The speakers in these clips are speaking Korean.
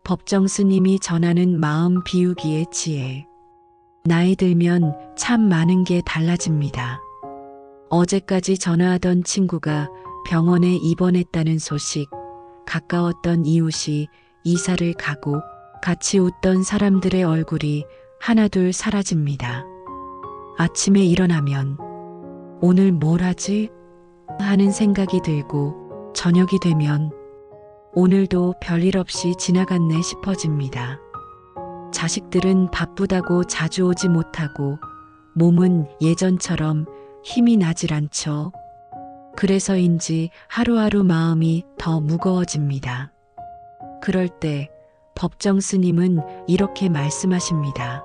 법정 스님이 전하는 마음 비우기의 지혜. 나이 들면 참 많은 게 달라집니다. 어제까지 전화하던 친구가 병원에 입원했다는 소식, 가까웠던 이웃이 이사를 가고 같이 웃던 사람들의 얼굴이 하나둘 사라집니다. 아침에 일어나면 오늘 뭘 하지? 하는 생각이 들고 저녁이 되면 오늘도 별일 없이 지나갔네 싶어집니다. 자식들은 바쁘다고 자주 오지 못하고 몸은 예전처럼 힘이 나질 않죠. 그래서인지 하루하루 마음이 더 무거워집니다. 그럴 때 법정 스님은 이렇게 말씀하십니다.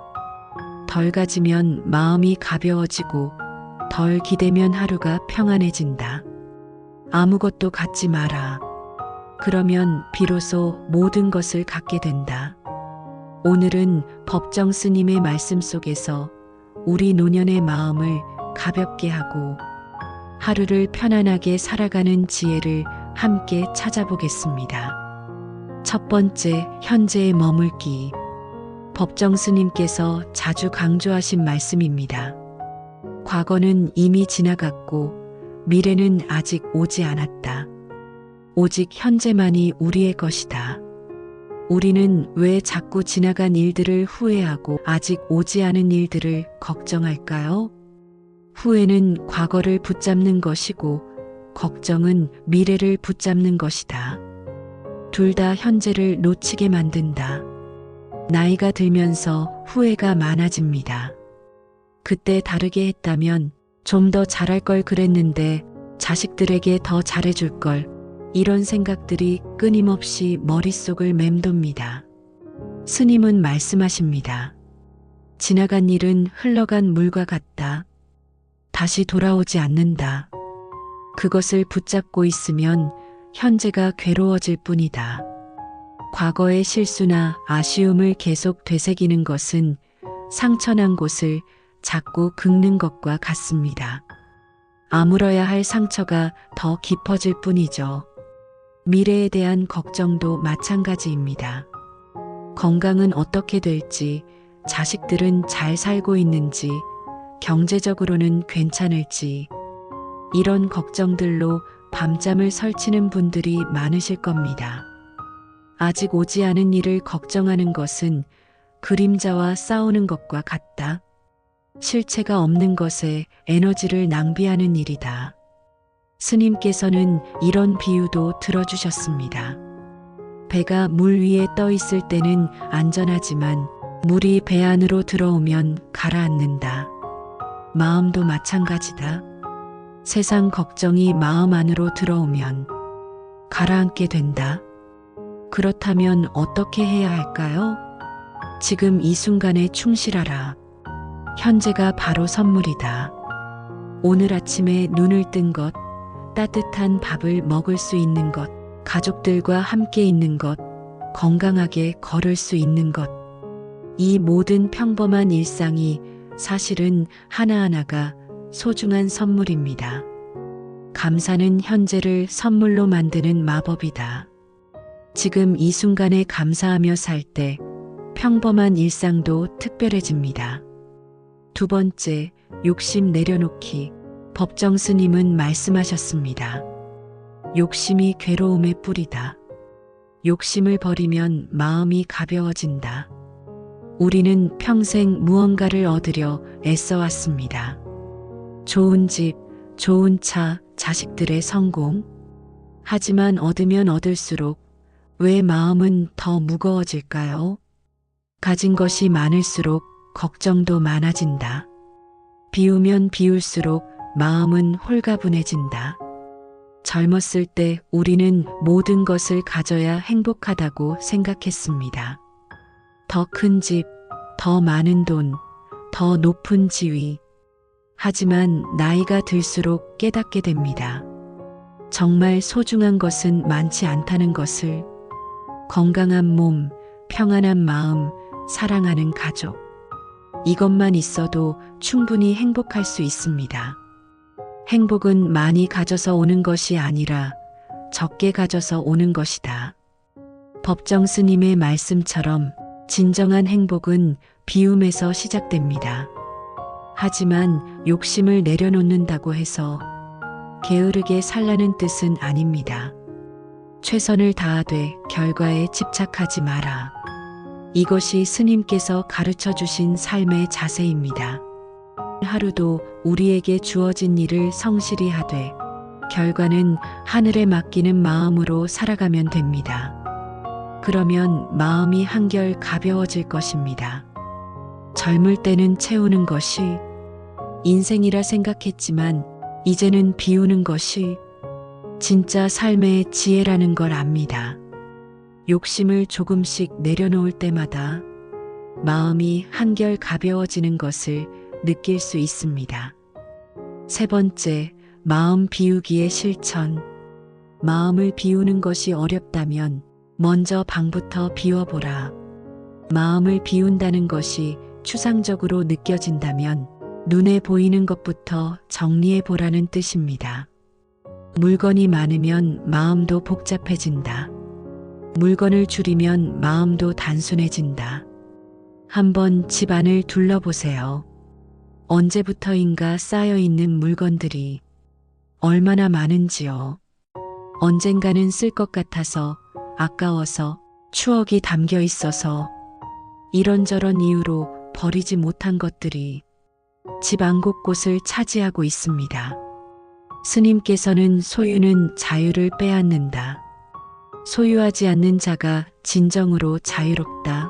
덜 가지면 마음이 가벼워지고 덜 기대면 하루가 평안해진다. 아무것도 갖지 마라. 그러면 비로소 모든 것을 갖게 된다. 오늘은 법정 스님의 말씀 속에서 우리 노년의 마음을 가볍게 하고 하루를 편안하게 살아가는 지혜를 함께 찾아보겠습니다. 첫 번째, 현재에 머물기. 법정 스님께서 자주 강조하신 말씀입니다. 과거는 이미 지나갔고 미래는 아직 오지 않았다. 오직 현재만이 우리의 것이다. 우리는 왜 자꾸 지나간 일들을 후회하고 아직 오지 않은 일들을 걱정할까요? 후회는 과거를 붙잡는 것이고 걱정은 미래를 붙잡는 것이다. 둘 다 현재를 놓치게 만든다. 나이가 들면서 후회가 많아집니다. 그때 다르게 했다면 좀 더 잘할 걸 그랬는데 자식들에게 더 잘해줄 걸, 이런 생각들이 끊임없이 머릿속을 맴돕니다. 스님은 말씀하십니다. 지나간 일은 흘러간 물과 같다. 다시 돌아오지 않는다. 그것을 붙잡고 있으면 현재가 괴로워질 뿐이다. 과거의 실수나 아쉬움을 계속 되새기는 것은 상처난 곳을 자꾸 긁는 것과 같습니다. 아물어야 할 상처가 더 깊어질 뿐이죠. 미래에 대한 걱정도 마찬가지입니다. 건강은 어떻게 될지, 자식들은 잘 살고 있는지, 경제적으로는 괜찮을지, 이런 걱정들로 밤잠을 설치는 분들이 많으실 겁니다. 아직 오지 않은 일을 걱정하는 것은 그림자와 싸우는 것과 같다. 실체가 없는 것에 에너지를 낭비하는 일이다. 스님께서는 이런 비유도 들어주셨습니다. 배가 물 위에 떠 있을 때는 안전하지만 물이 배 안으로 들어오면 가라앉는다. 마음도 마찬가지다. 세상 걱정이 마음 안으로 들어오면 가라앉게 된다. 그렇다면 어떻게 해야 할까요? 지금 이 순간에 충실하라. 현재가 바로 선물이다. 오늘 아침에 눈을 뜬 것, 따뜻한 밥을 먹을 수 있는 것, 가족들과 함께 있는 것, 건강하게 걸을 수 있는 것. 이 모든 평범한 일상이 사실은 하나하나가 소중한 선물입니다. 감사는 현재를 선물로 만드는 마법이다. 지금 이 순간에 감사하며 살 때 평범한 일상도 특별해집니다. 두 번째, 욕심 내려놓기. 법정 스님은 말씀하셨습니다. 욕심이 괴로움의 뿌리다. 욕심을 버리면 마음이 가벼워진다. 우리는 평생 무언가를 얻으려 애써왔습니다. 좋은 집, 좋은 차, 자식들의 성공. 하지만 얻으면 얻을수록 왜 마음은 더 무거워질까요? 가진 것이 많을수록 걱정도 많아진다. 비우면 비울수록 마음은 홀가분해진다. 젊었을 때 우리는 모든 것을 가져야 행복하다고 생각했습니다. 더 큰 집, 더 많은 돈, 더 높은 지위. 하지만 나이가 들수록 깨닫게 됩니다. 정말 소중한 것은 많지 않다는 것을. 건강한 몸, 평안한 마음, 사랑하는 가족. 이것만 있어도 충분히 행복할 수 있습니다. 행복은 많이 가져서 오는 것이 아니라 적게 가져서 오는 것이다. 법정 스님의 말씀처럼 진정한 행복은 비움에서 시작됩니다. 하지만 욕심을 내려놓는다고 해서 게으르게 살라는 뜻은 아닙니다. 최선을 다하되 결과에 집착하지 마라. 이것이 스님께서 가르쳐 주신 삶의 자세입니다. 하루도 우리에게 주어진 일을 성실히 하되 결과는 하늘에 맡기는 마음으로 살아가면 됩니다. 그러면 마음이 한결 가벼워질 것입니다. 젊을 때는 채우는 것이 인생이라 생각했지만 이제는 비우는 것이 진짜 삶의 지혜라는 걸 압니다. 욕심을 조금씩 내려놓을 때마다 마음이 한결 가벼워지는 것을 느낄 수 있습니다. 세 번째, 마음 비우기의 실천. 마음을 비우는 것이 어렵다면 먼저 방부터 비워보라. 마음을 비운다는 것이 추상적으로 느껴진다면 눈에 보이는 것부터 정리해 보라는 뜻입니다. 물건이 많으면 마음도 복잡해진다. 물건을 줄이면 마음도 단순해진다. 한번 집 안을 둘러보세요. 언제부터인가 쌓여있는 물건들이 얼마나 많은지요. 언젠가는 쓸 것 같아서, 아까워서, 추억이 담겨 있어서, 이런저런 이유로 버리지 못한 것들이 집 안 곳곳을 차지하고 있습니다. 스님께서는 소유는 자유를 빼앗는다. 소유하지 않는 자가 진정으로 자유롭다.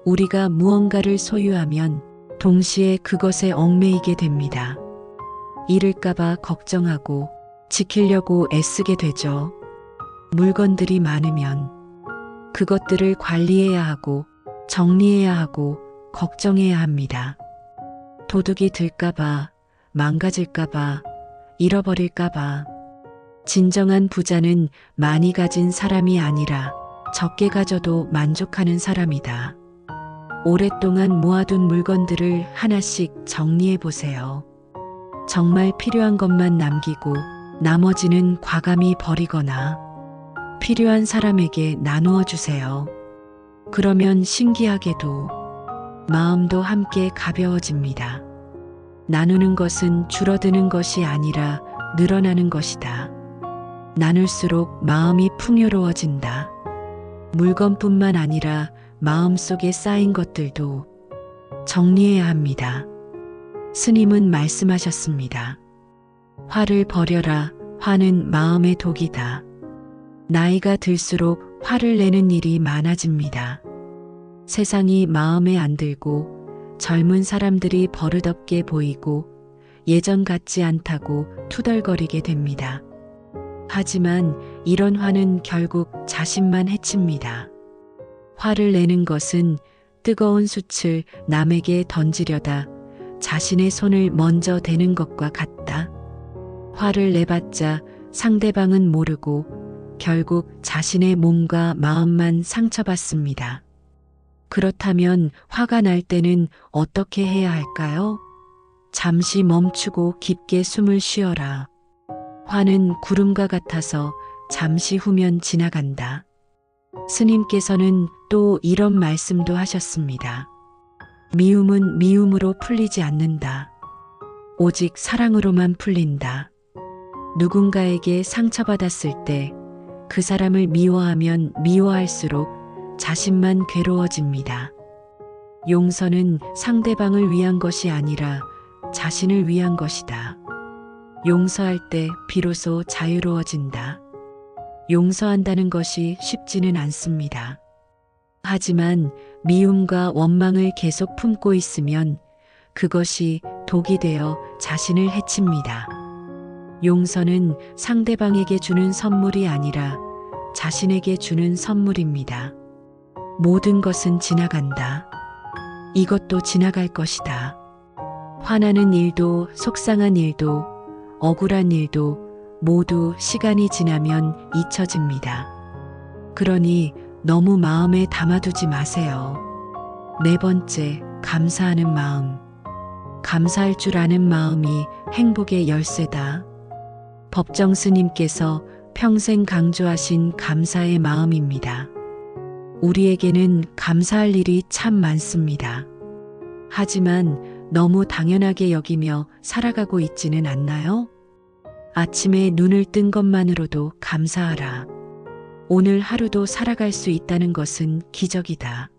우리가 무언가를 소유하면 동시에 그것에 얽매이게 됩니다. 잃을까봐 걱정하고 지키려고 애쓰게 되죠. 물건들이 많으면 그것들을 관리해야 하고 정리해야 하고 걱정해야 합니다. 도둑이 들까봐, 망가질까봐, 잃어버릴까봐. 진정한 부자는 많이 가진 사람이 아니라 적게 가져도 만족하는 사람이다. 오랫동안 모아둔 물건들을 하나씩 정리해 보세요. 정말 필요한 것만 남기고 나머지는 과감히 버리거나 필요한 사람에게 나누어 주세요. 그러면 신기하게도 마음도 함께 가벼워집니다. 나누는 것은 줄어드는 것이 아니라 늘어나는 것이다. 나눌수록 마음이 풍요로워진다. 물건뿐만 아니라 마음속에 쌓인 것들도 정리해야 합니다. 스님은 말씀하셨습니다. 화를 버려라. 화는 마음의 독이다. 나이가 들수록 화를 내는 일이 많아집니다. 세상이 마음에 안 들고 젊은 사람들이 버릇없게 보이고 예전 같지 않다고 투덜거리게 됩니다. 하지만 이런 화는 결국 자신만 해칩니다. 화를 내는 것은 뜨거운 숯을 남에게 던지려다 자신의 손을 먼저 대는 것과 같다. 화를 내봤자 상대방은 모르고 결국 자신의 몸과 마음만 상처받습니다. 그렇다면 화가 날 때는 어떻게 해야 할까요? 잠시 멈추고 깊게 숨을 쉬어라. 화는 구름과 같아서 잠시 후면 지나간다. 스님께서는 또 이런 말씀도 하셨습니다. 미움은 미움으로 풀리지 않는다. 오직 사랑으로만 풀린다. 누군가에게 상처받았을 때 그 사람을 미워하면 미워할수록 자신만 괴로워집니다. 용서는 상대방을 위한 것이 아니라 자신을 위한 것이다. 용서할 때 비로소 자유로워진다. 용서한다는 것이 쉽지는 않습니다. 하지만 미움과 원망을 계속 품고 있으면 그것이 독이 되어 자신을 해칩니다. 용서는 상대방에게 주는 선물이 아니라 자신에게 주는 선물입니다. 모든 것은 지나간다. 이것도 지나갈 것이다. 화나는 일도 속상한 일도 억울한 일도 모두 시간이 지나면 잊혀집니다. 그러니 너무 마음에 담아두지 마세요. 네 번째, 감사하는 마음. 감사할 줄 아는 마음이 행복의 열쇠다. 법정 스님께서 평생 강조하신 감사의 마음입니다. 우리에게는 감사할 일이 참 많습니다. 하지만 너무 당연하게 여기며 살아가고 있지는 않나요? 아침에 눈을 뜬 것만으로도 감사하라. 오늘 하루도 살아갈 수 있다는 것은 기적이다.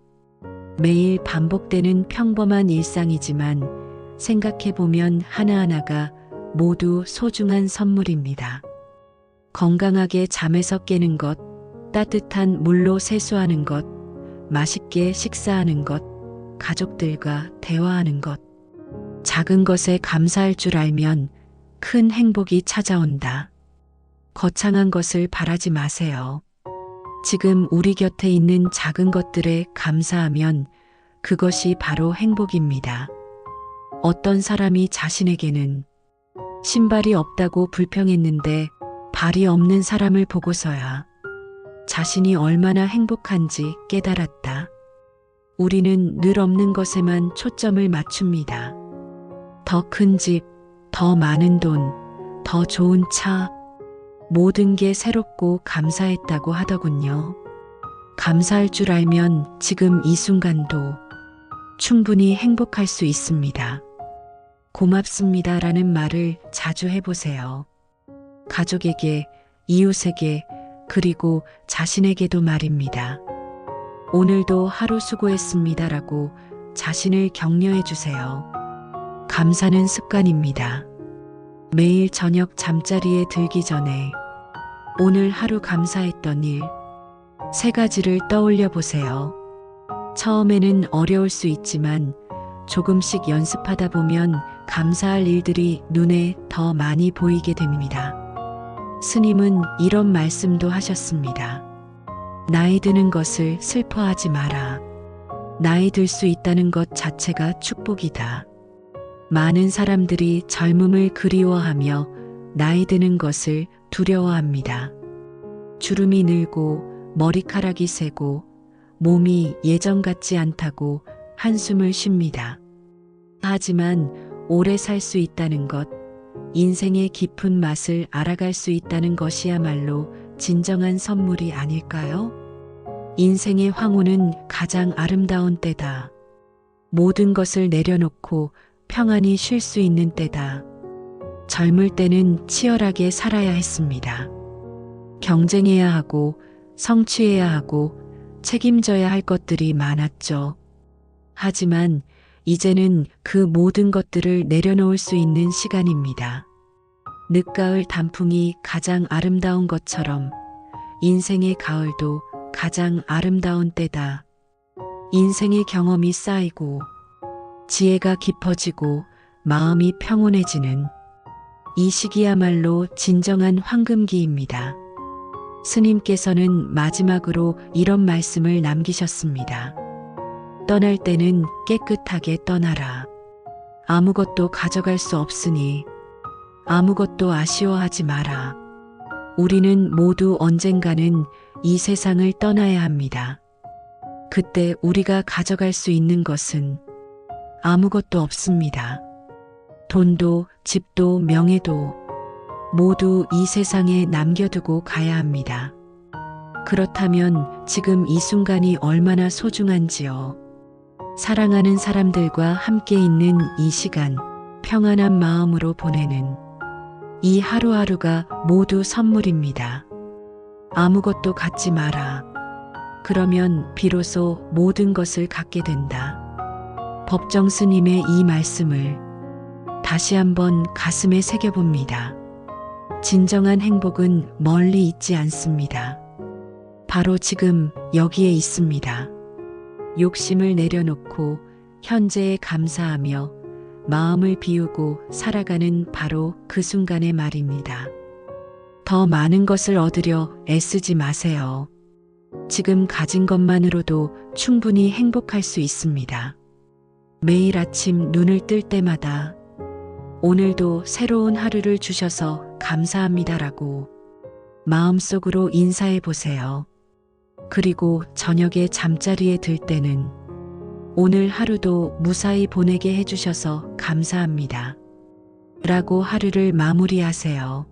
매일 반복되는 평범한 일상이지만 생각해보면 하나하나가 모두 소중한 선물입니다. 건강하게 잠에서 깨는 것, 따뜻한 물로 세수하는 것, 맛있게 식사하는 것, 가족들과 대화하는 것. 작은 것에 감사할 줄 알면 큰 행복이 찾아온다. 거창한 것을 바라지 마세요. 지금 우리 곁에 있는 작은 것들에 감사하면 그것이 바로 행복입니다. 어떤 사람이 자신에게는 신발이 없다고 불평했는데 발이 없는 사람을 보고서야 자신이 얼마나 행복한지 깨달았다. 우리는 늘 없는 것에만 초점을 맞춥니다. 더 큰 집, 더 많은 돈, 더 좋은 차, 모든 게 새롭고 감사했다고 하더군요. 감사할 줄 알면 지금 이 순간도 충분히 행복할 수 있습니다. 고맙습니다라는 말을 자주 해보세요. 가족에게, 이웃에게, 그리고 자신에게도 말입니다. 오늘도 하루 수고했습니다라고 자신을 격려해 주세요. 감사는 습관입니다. 매일 저녁 잠자리에 들기 전에 오늘 하루 감사했던 일, 3가지를 떠올려 보세요. 처음에는 어려울 수 있지만 조금씩 연습하다 보면 감사할 일들이 눈에 더 많이 보이게 됩니다. 스님은 이런 말씀도 하셨습니다. 나이 드는 것을 슬퍼하지 마라. 나이 들 수 있다는 것 자체가 축복이다. 많은 사람들이 젊음을 그리워하며 나이 드는 것을 두려워합니다. 주름이 늘고 머리카락이 새고 몸이 예전 같지 않다고 한숨을 쉽니다. 하지만 오래 살 수 있다는 것, 인생의 깊은 맛을 알아갈 수 있다는 것이야말로 진정한 선물이 아닐까요? 인생의 황혼은 가장 아름다운 때다. 모든 것을 내려놓고 평안히 쉴 수 있는 때다. 젊을 때는 치열하게 살아야 했습니다. 경쟁해야 하고 성취해야 하고 책임져야 할 것들이 많았죠. 하지만 이제는 그 모든 것들을 내려놓을 수 있는 시간입니다. 늦가을 단풍이 가장 아름다운 것처럼 인생의 가을도 가장 아름다운 때다. 인생의 경험이 쌓이고 지혜가 깊어지고 마음이 평온해지는 이 시기야말로 진정한 황금기입니다. 스님께서는 마지막으로 이런 말씀을 남기셨습니다. 떠날 때는 깨끗하게 떠나라. 아무것도 가져갈 수 없으니 아무것도 아쉬워하지 마라. 우리는 모두 언젠가는 이 세상을 떠나야 합니다. 그때 우리가 가져갈 수 있는 것은 아무것도 없습니다. 돈도 집도 명예도 모두 이 세상에 남겨두고 가야 합니다. 그렇다면 지금 이 순간이 얼마나 소중한지요. 사랑하는 사람들과 함께 있는 이 시간, 평안한 마음으로 보내는 이 하루하루가 모두 선물입니다. 아무것도 갖지 마라. 그러면 비로소 모든 것을 갖게 된다. 법정 스님의 이 말씀을 다시 한번 가슴에 새겨봅니다. 진정한 행복은 멀리 있지 않습니다. 바로 지금 여기에 있습니다. 욕심을 내려놓고 현재에 감사하며 마음을 비우고 살아가는 바로 그 순간의 말입니다. 더 많은 것을 얻으려 애쓰지 마세요. 지금 가진 것만으로도 충분히 행복할 수 있습니다. 매일 아침 눈을 뜰 때마다 오늘도 새로운 하루를 주셔서 감사합니다라고 마음속으로 인사해 보세요. 그리고 저녁에 잠자리에 들 때는 오늘 하루도 무사히 보내게 해주셔서 감사합니다. 라고 하루를 마무리하세요.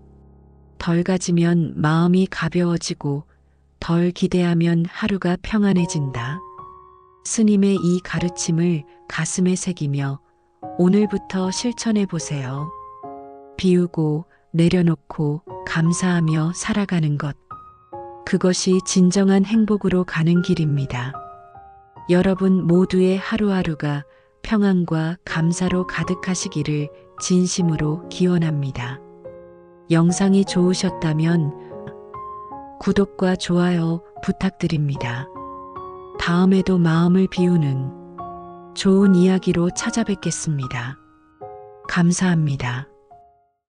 덜 가지면 마음이 가벼워지고 덜 기대하면 하루가 평안해진다. 스님의 이 가르침을 가슴에 새기며 오늘부터 실천해 보세요. 비우고 내려놓고 감사하며 살아가는 것. 그것이 진정한 행복으로 가는 길입니다. 여러분 모두의 하루하루가 평안과 감사로 가득하시기를 진심으로 기원합니다. 영상이 좋으셨다면 구독과 좋아요 부탁드립니다. 다음에도 마음을 비우는 좋은 이야기로 찾아뵙겠습니다. 감사합니다.